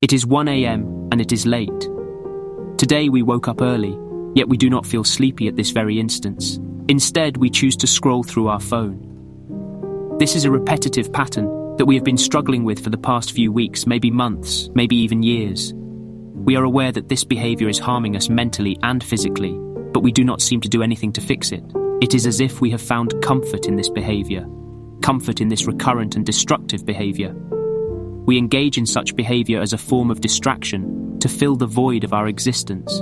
It is 1 a.m. and it is late. Today we woke up early, yet we do not feel sleepy at this very instance. Instead, we choose to scroll through our phone. This is a repetitive pattern that we have been struggling with for the past few weeks, maybe months, maybe even years. We are aware that this behavior is harming us mentally and physically, but we do not seem to do anything to fix it. It is as if we have found comfort in this behavior, comfort in this recurrent and destructive behavior. We engage in such behavior as a form of distraction to fill the void of our existence.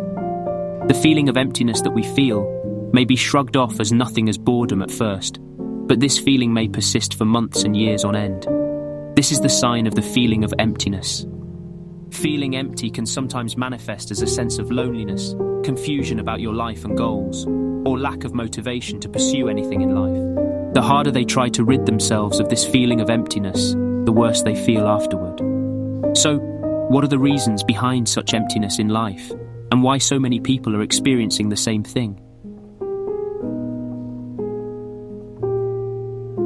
The feeling of emptiness that we feel may be shrugged off as nothing as boredom at first, but this feeling may persist for months and years on end. This is the sign of the feeling of emptiness. Feeling empty can sometimes manifest as a sense of loneliness, confusion about your life and goals, or lack of motivation to pursue anything in life. The harder they try to rid themselves of this feeling of emptiness, the worse they feel afterward. So, what are the reasons behind such emptiness in life, and why so many people are experiencing the same thing?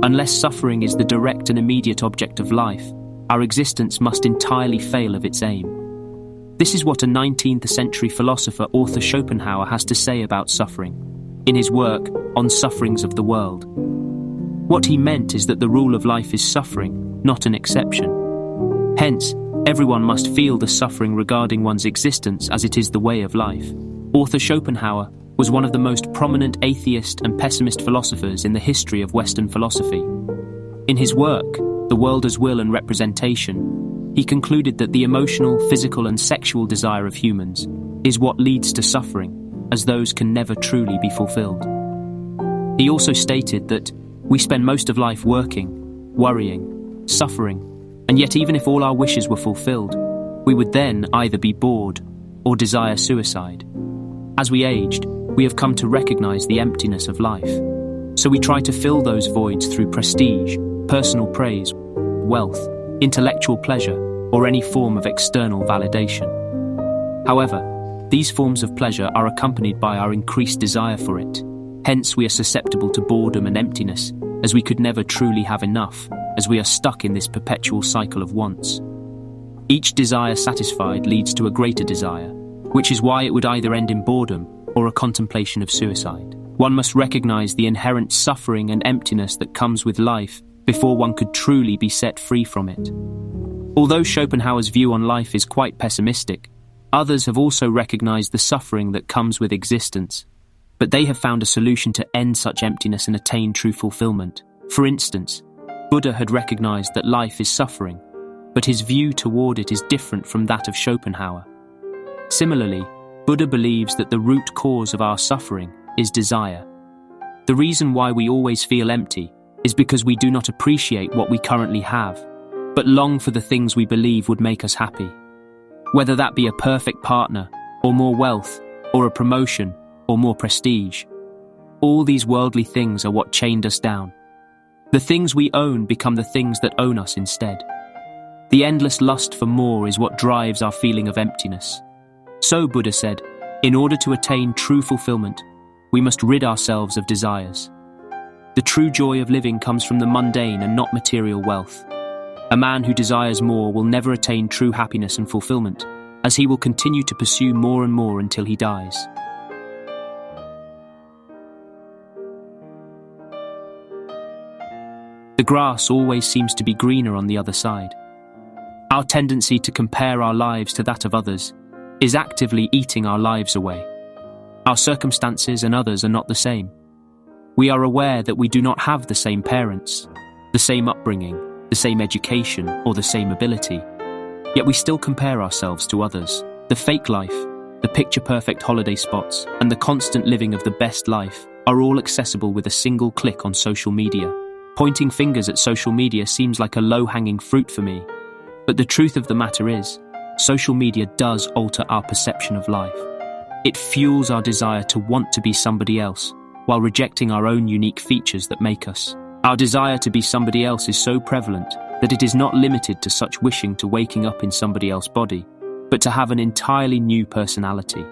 Unless suffering is the direct and immediate object of life, our existence must entirely fail of its aim. This is what a 19th century philosopher Arthur Schopenhauer has to say about suffering, in his work On Sufferings of the World. What he meant is that the rule of life is suffering, not an exception. Hence, everyone must feel the suffering regarding one's existence as it is the way of life. Arthur Schopenhauer was one of the most prominent atheist and pessimist philosophers in the history of Western philosophy. In his work, The World as Will and Representation, he concluded that the emotional, physical and sexual desire of humans is what leads to suffering, as those can never truly be fulfilled. He also stated that we spend most of life working, worrying, suffering, and yet even if all our wishes were fulfilled, we would then either be bored or desire suicide. As we aged, we have come to recognize the emptiness of life. So we try to fill those voids through prestige, personal praise, wealth, intellectual pleasure, or any form of external validation. However, these forms of pleasure are accompanied by our increased desire for it. Hence, we are susceptible to boredom and emptiness, as we could never truly have enough, as we are stuck in this perpetual cycle of wants. Each desire satisfied leads to a greater desire, which is why it would either end in boredom or a contemplation of suicide. One must recognize the inherent suffering and emptiness that comes with life before one could truly be set free from it. Although Schopenhauer's view on life is quite pessimistic, others have also recognized the suffering that comes with existence, but they have found a solution to end such emptiness and attain true fulfillment. For instance, Buddha had recognized that life is suffering, but his view toward it is different from that of Schopenhauer. Similarly, Buddha believes that the root cause of our suffering is desire. The reason why we always feel empty is because we do not appreciate what we currently have, but long for the things we believe would make us happy. Whether that be a perfect partner, or more wealth, or a promotion, or more prestige. All these worldly things are what chained us down. The things we own become the things that own us instead. The endless lust for more is what drives our feeling of emptiness. So, Buddha said, in order to attain true fulfillment, we must rid ourselves of desires. The true joy of living comes from the mundane and not material wealth. A man who desires more will never attain true happiness and fulfillment, as he will continue to pursue more and more until he dies. The grass always seems to be greener on the other side. Our tendency to compare our lives to that of others is actively eating our lives away. Our circumstances and others are not the same. We are aware that we do not have the same parents, the same upbringing, the same education, or the same ability. Yet we still compare ourselves to others. The fake life, the picture-perfect holiday spots, and the constant living of the best life are all accessible with a single click on social media. Pointing fingers at social media seems like a low-hanging fruit for me, but the truth of the matter is, social media does alter our perception of life. It fuels our desire to want to be somebody else, while rejecting our own unique features that make us. Our desire to be somebody else is so prevalent that it is not limited to such wishing to waking up in somebody else's body, but to have an entirely new personality.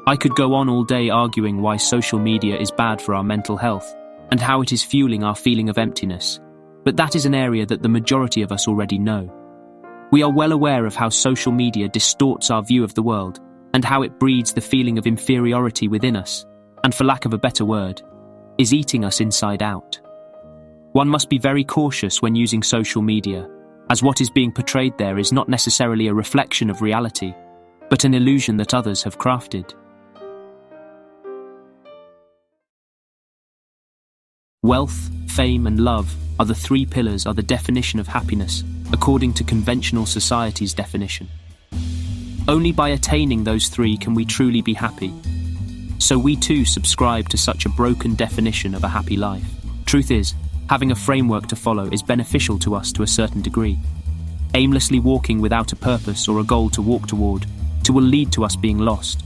I could go on all day arguing why social media is bad for our mental health, and how it is fueling our feeling of emptiness, but that is an area that the majority of us already know. We are well aware of how social media distorts our view of the world and how it breeds the feeling of inferiority within us, and for lack of a better word, is eating us inside out. One must be very cautious when using social media, as what is being portrayed there is not necessarily a reflection of reality, but an illusion that others have crafted. Wealth, fame, and love are the three pillars of the definition of happiness, according to conventional society's definition. Only by attaining those three can we truly be happy. So we too subscribe to such a broken definition of a happy life. Truth is, having a framework to follow is beneficial to us to a certain degree. Aimlessly walking without a purpose or a goal to walk toward will lead to us being lost.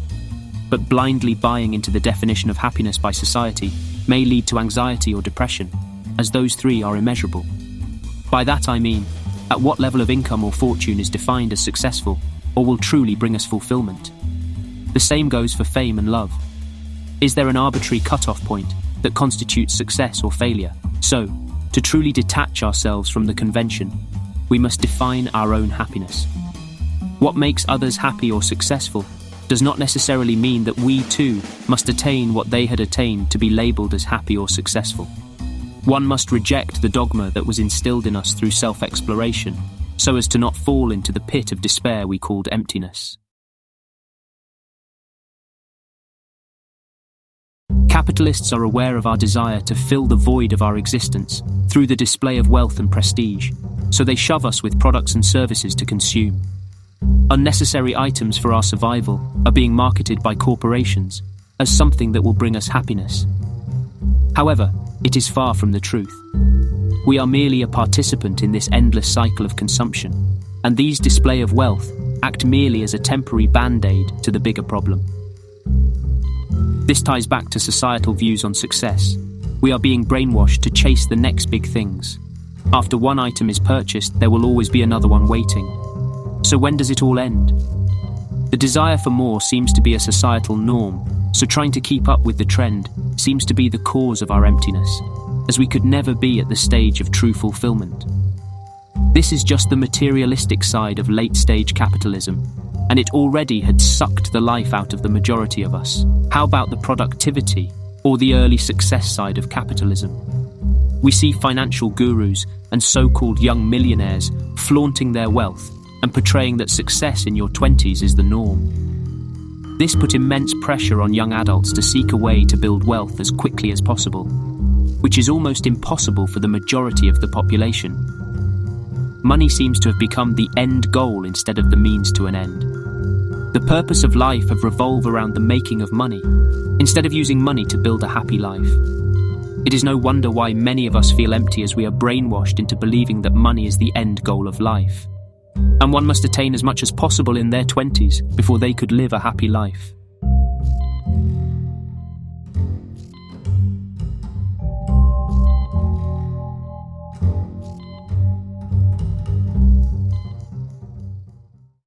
But blindly buying into the definition of happiness by society may lead to anxiety or depression, as those three are immeasurable. By that I mean, at what level of income or fortune is defined as successful or will truly bring us fulfillment? The same goes for fame and love. Is there an arbitrary cut-off point that constitutes success or failure? So, to truly detach ourselves from the convention, we must define our own happiness. What makes others happy or successful does not necessarily mean that we too must attain what they had attained to be labelled as happy or successful. One must reject the dogma that was instilled in us through self-exploration, so as to not fall into the pit of despair we called emptiness. Capitalists are aware of our desire to fill the void of our existence through the display of wealth and prestige, so they shove us with products and services to consume. Unnecessary items for our survival are being marketed by corporations as something that will bring us happiness. However, it is far from the truth. We are merely a participant in this endless cycle of consumption, and these display of wealth act merely as a temporary band-aid to the bigger problem. This ties back to societal views on success. We are being brainwashed to chase the next big things. After one item is purchased, there will always be another one waiting. So when does it all end? The desire for more seems to be a societal norm, so trying to keep up with the trend seems to be the cause of our emptiness, as we could never be at the stage of true fulfillment. This is just the materialistic side of late-stage capitalism, and it already had sucked the life out of the majority of us. How about the productivity or the early success side of capitalism? We see financial gurus and so-called young millionaires flaunting their wealth and portraying that success in your 20s is the norm. This put immense pressure on young adults to seek a way to build wealth as quickly as possible, which is almost impossible for the majority of the population. Money seems to have become the end goal instead of the means to an end. The purpose of life have revolved around the making of money, instead of using money to build a happy life. It is no wonder why many of us feel empty, as we are brainwashed into believing that money is the end goal of life, and one must attain as much as possible in their 20s before they could live a happy life.